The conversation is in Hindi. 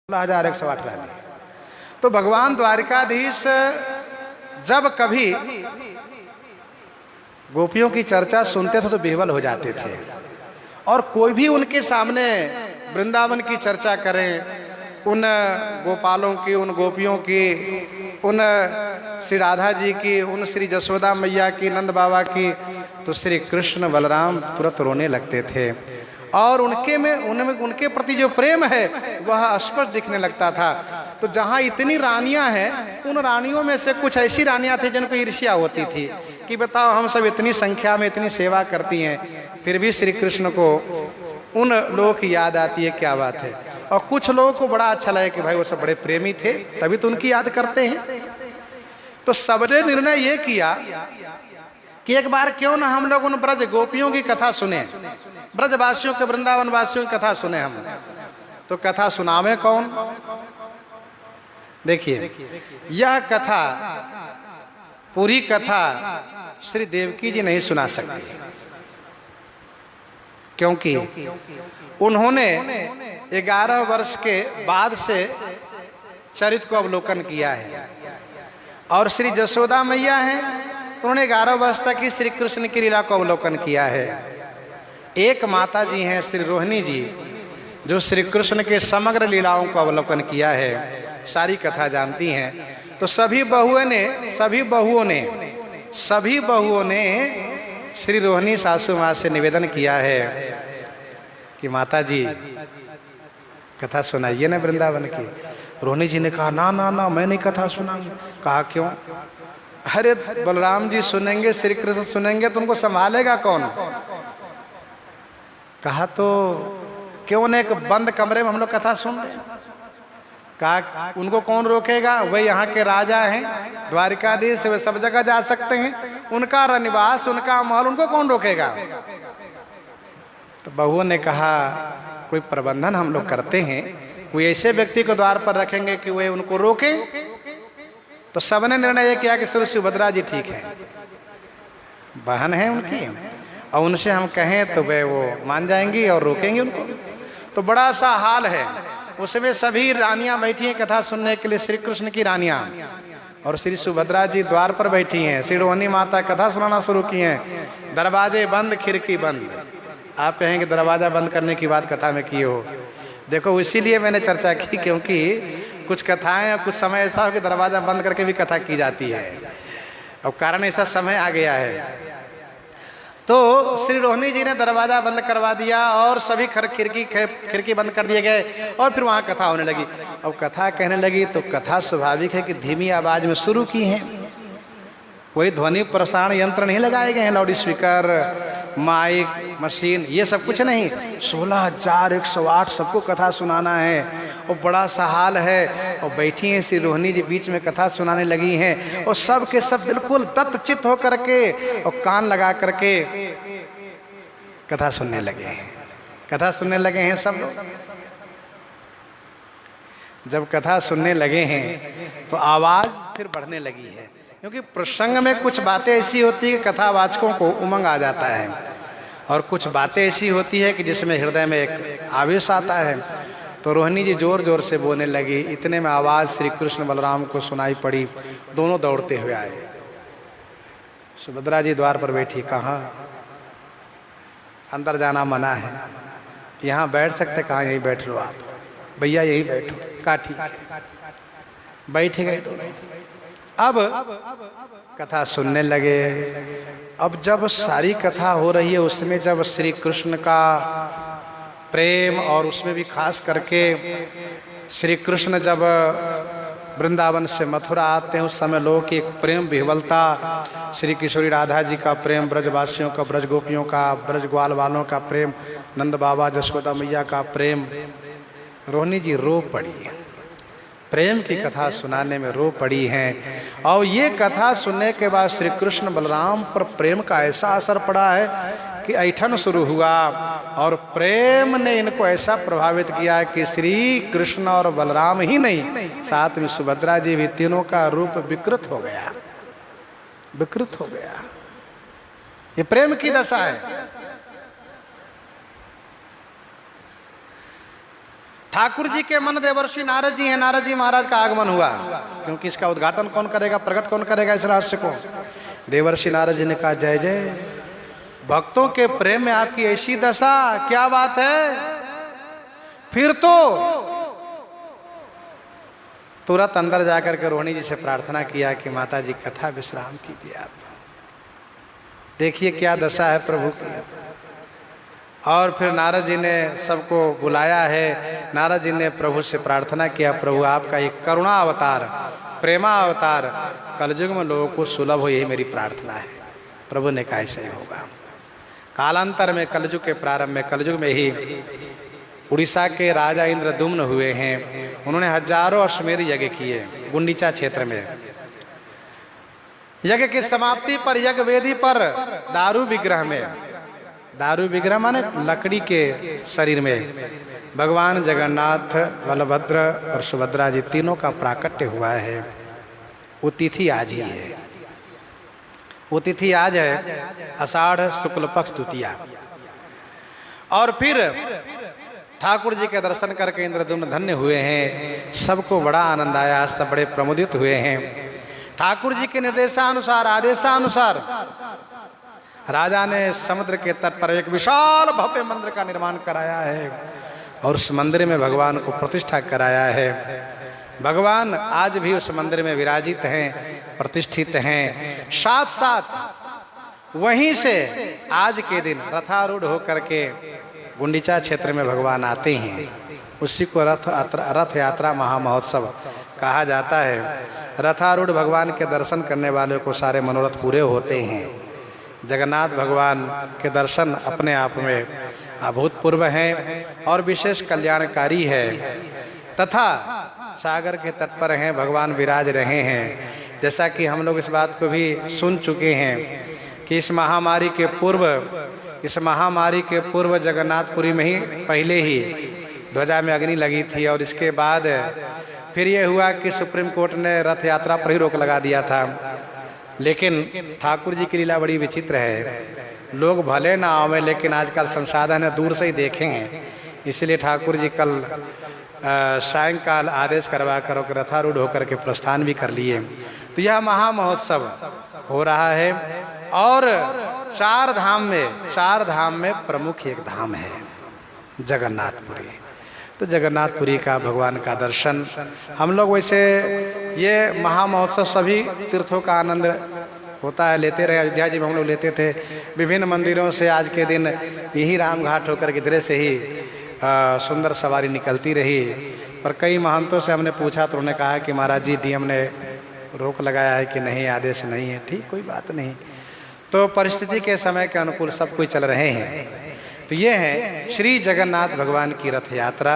16,108 रह गए। तो भगवान द्वारिकाधीश जब कभी गोपियों की चर्चा सुनते थे तो बेहवल हो जाते थे, और कोई भी उनके सामने वृंदावन की चर्चा करे, उन गोपालों की, उन गोपियों की, उन श्री राधा जी की, उन श्री जसोदा मैया की, नंद बाबा की, तो श्री कृष्ण बलराम तुरंत रोने लगते थे। और उनके प्रति जो प्रेम है वह स्पष्ट दिखने लगता था। तो जहाँ इतनी रानियां हैं, उन रानियों में से कुछ ऐसी रानियां थी जिनको ईर्ष्या होती थी कि बताओ हम सब इतनी संख्या में इतनी सेवा करती हैं, फिर भी श्री कृष्ण को उन लोगों की याद आती है, क्या बात है। और कुछ लोगों को बड़ा अच्छा लगे कि भाई वो सब बड़े प्रेमी थे, तभी तो उनकी याद करते हैं। तो सबने निर्णय ये किया कि एक बार क्यों ना हम लोग उन ब्रज गोपियों की कथा सुने, ब्रजवासियों के, वृंदावन वासियों की कथा सुने हम। तो कथा सुनावे कौन? देखिए, यह कथा, पूरी कथा श्री देवकी जी नहीं सुना सकती, क्योंकि उन्होंने 11 वर्ष के बाद से चरित्र को अवलोकन किया है। और श्री जसोदा मैया हैं, उन्होंने 11 वर्ष तक ही श्री कृष्ण की लीला को अवलोकन किया है। एक माता जी हैं श्री रोहिणी जी, जो श्री कृष्ण के समग्र लीलाओं को अवलोकन किया है, सारी कथा जानती हैं। तो सभी बहुओं ने श्री रोहिणी सासू माँ से निवेदन किया है कि माता जी कथा सुनाइए ना वृंदावन की। रोहिणी जी ने कहा ना ना ना, मैं नहीं कथा सुनाऊंगी। कहा क्यों? अरे बलराम जी सुनेंगे, श्री कृष्ण सुनेंगे तो उनको संभालेगा कौन? कहा तो क्यों न एक बंद कमरे में हम लोग कथा सुन रहे। कहा उनको कौन रोकेगा? वे यहाँ के राजा हैं, द्वारिकाधीश, वे सब जगह जा सकते हैं, उनका निवास, उनका महल, उनको कौन रोकेगा? तो बहुओं ने कहा कोई प्रबंधन हम लोग करते हैं, कोई ऐसे व्यक्ति को द्वार पर रखेंगे कि वे उनको रोके। तो सबने निर्णय किया कि श्री सुभद्रा जी ठीक है, बहन है उनकी, और उनसे हम कहें तो वे वो मान जाएंगी और रोकेंगे उनको। तो बड़ा सा हाल है, उसमें सभी रानियां बैठी हैं कथा सुनने के लिए, श्री कृष्ण की रानियां, और श्री सुभद्रा जी द्वार पर बैठी हैं। श्री रोहिणी माता कथा सुनाना शुरू की हैं, दरवाजे बंद, खिड़की बंद। आप कहेंगे दरवाजा बंद करने की बात कथा में की हो। देखो इसीलिए मैंने चर्चा की, क्योंकि कुछ कथाएं, कुछ समय ऐसा हो कि दरवाजा बंद करके भी कथा की जाती है, और कारण ऐसा समय आ गया है। तो श्री रोहिणी जी ने दरवाजा बंद करवा दिया और सभी खिड़की बंद कर दिए गए, और फिर वहां कथा होने लगी। अब कथा कहने लगी तो कथा स्वाभाविक है कि धीमी आवाज में शुरू की है, कोई ध्वनि प्रसारण यंत्र नहीं लगाए गए हैं, लाउड स्पीकर, माइक, मशीन, ये सब कुछ नहीं। 16,108 सबको कथा सुनाना है, और बड़ा सा हाल है, और बैठी हैं श्री रोहिणी जी बीच में कथा सुनाने लगी हैं, और सब के सब बिल्कुल तत्चित होकर के और कान लगा करके कथा सुनने लगे हैं सब लोग। जब कथा सुनने लगे हैं तो आवाज फिर बढ़ने लगी है, क्योंकि प्रसंग में कुछ बातें ऐसी होती है कि कथावाचकों को उमंग आ जाता है, और कुछ बातें ऐसी होती है कि जिसमें हृदय में एक आवेश आता है। तो रोहिणी जी जोर जोर से बोलने लगी, इतने में आवाज़ श्री कृष्ण बलराम को सुनाई पड़ी, दोनों दौड़ते हुए आए। सुभद्रा जी द्वार पर बैठी, कहाँ अंदर जाना मना है, यहाँ बैठ सकते? कहाँ यहीं बैठ लो आप, भैया यहीं बैठो। कहा ठीक है, बैठ गए दोनों। अब कथा सुनने लगे। अब जब सारी कथा हो रही है, उसमें जब श्री कृष्ण का प्रेम, और उसमें भी खास करके श्री कृष्ण जब वृंदावन से मथुरा आते हैं, उस समय लोगों की एक प्रेम विह्वलता, श्री किशोरी राधा जी का प्रेम, ब्रजवासियों का, ब्रज गोपियों का, ब्रज ग्वाल वालों का प्रेम, नंद बाबा जसोदा मैया का प्रेम, रोहिणी जी रो पड़ी, प्रेम की कथा सुनाने में रो पड़ी हैं। और ये कथा सुनने के बाद श्री कृष्ण बलराम पर प्रेम का ऐसा असर पड़ा है कि ऐठन शुरू हुआ, और प्रेम ने इनको ऐसा प्रभावित किया कि श्री कृष्ण और बलराम ही नहीं, साथ में सुभद्रा जी भी, तीनों का रूप विकृत हो गया। ये प्रेम की दशा है। ठाकुर जी के मन देवर्षि नारद जी हैं, नारद जी महाराज का आगमन हुआ, क्योंकि इसका उद्घाटन कौन करेगा, प्रकट कौन करेगा इस रहस्य को। देवर्षि नारद जी ने कहा जय जय, भक्तों के प्रेम में आपकी ऐसी दशा, क्या बात है। फिर तो तुरंत अंदर जाकर के रोहिणी जी से प्रार्थना किया कि माता जी कथा विश्राम कीजिए आप, देखिए क्या दशा है प्रभु की। और फिर नारद जी ने सबको बुलाया है, नारद जी ने प्रभु से प्रार्थना किया, प्रभु आपका एक करुणा अवतार, प्रेमा अवतार कलयुग में लोगों को सुलभ हो, यही मेरी प्रार्थना है। प्रभु ने कहा ऐसे ही होगा। कालांतर में कलयुग के प्रारंभ में, कलयुग में ही उड़ीसा के राजा इंद्रदुम्न हुए हैं। उन्होंने हजारों अश्वमेध यज्ञ किए गुंडीचा क्षेत्र में। यज्ञ की समाप्ति पर यज्ञ वेदी पर दारू विग्रह में, दारू विग्रह माने लकड़ी के शरीर में भगवान जगन्नाथ, बलभद्र और सुभद्रा जी तीनों का प्राकट्य हुआ है। वो तिथि आज ही है, वो तिथि आज है आषाढ़ शुक्ल पक्ष द्वितीया। और फिर ठाकुर जी के दर्शन करके इंद्रदुम्न धन्य हुए हैं, सबको बड़ा आनंद आया, सब बड़े प्रमुदित हुए हैं। ठाकुर जी के निर्देशानुसार, आदेशानुसार राजा ने समुद्र के तट पर एक विशाल भव्य मंदिर का निर्माण कराया है और उस मंदिर में भगवान को प्रतिष्ठा कराया है। भगवान आज भी उस मंदिर में विराजित हैं, प्रतिष्ठित हैं। साथ साथ वहीं से आज के दिन रथारूढ़ होकर के गुंडीचा क्षेत्र में भगवान आते हैं। उसी को रथ यात्रा महामहोत्सव कहा जाता है। रथारूढ़ भगवान के दर्शन करने वालों को सारे मनोरथ पूरे होते हैं। जगन्नाथ भगवान के दर्शन अपने आप में अभूतपूर्व हैं और विशेष कल्याणकारी है। तथा सागर के तट पर हैं, भगवान विराज रहे हैं। जैसा कि हम लोग इस बात को भी सुन चुके हैं कि इस महामारी के पूर्व जगन्नाथपुरी में ही पहले ही ध्वजा में अग्नि लगी थी और इसके बाद फिर ये हुआ कि सुप्रीम कोर्ट ने रथ यात्रा पर ही रोक लगा दिया था। लेकिन ठाकुर जी की लीला बड़ी विचित्र है, लोग भले ना आवे लेकिन आजकल संसाधन है, दूर से ही देखें। इसलिए ठाकुर जी कल सायंकाल आदेश करवा कर रथारूढ़ होकर के प्रस्थान भी कर लिए। तो यह महामहोत्सव हो रहा है और चार धाम में प्रमुख एक धाम है जगन्नाथपुरी। तो जगन्नाथपुरी का भगवान का दर्शन हम लोग, वैसे ये महामहोत्सव सभी तीर्थों का आनंद होता है, लेते रहे। अयोध्या जी में हम लोग लेते थे, विभिन्न मंदिरों से आज के दिन यही राम घाट होकर के इधर से ही सुंदर सवारी निकलती रही। पर कई महंतों से हमने पूछा तो उन्होंने कहा कि महाराज जी डीएम ने रोक लगाया है कि नहीं, आदेश नहीं है। ठीक, कोई बात नहीं। तो परिस्थिति के समय के अनुकूल सब कोई चल रहे हैं। तो ये है श्री जगन्नाथ भगवान की रथ यात्रा।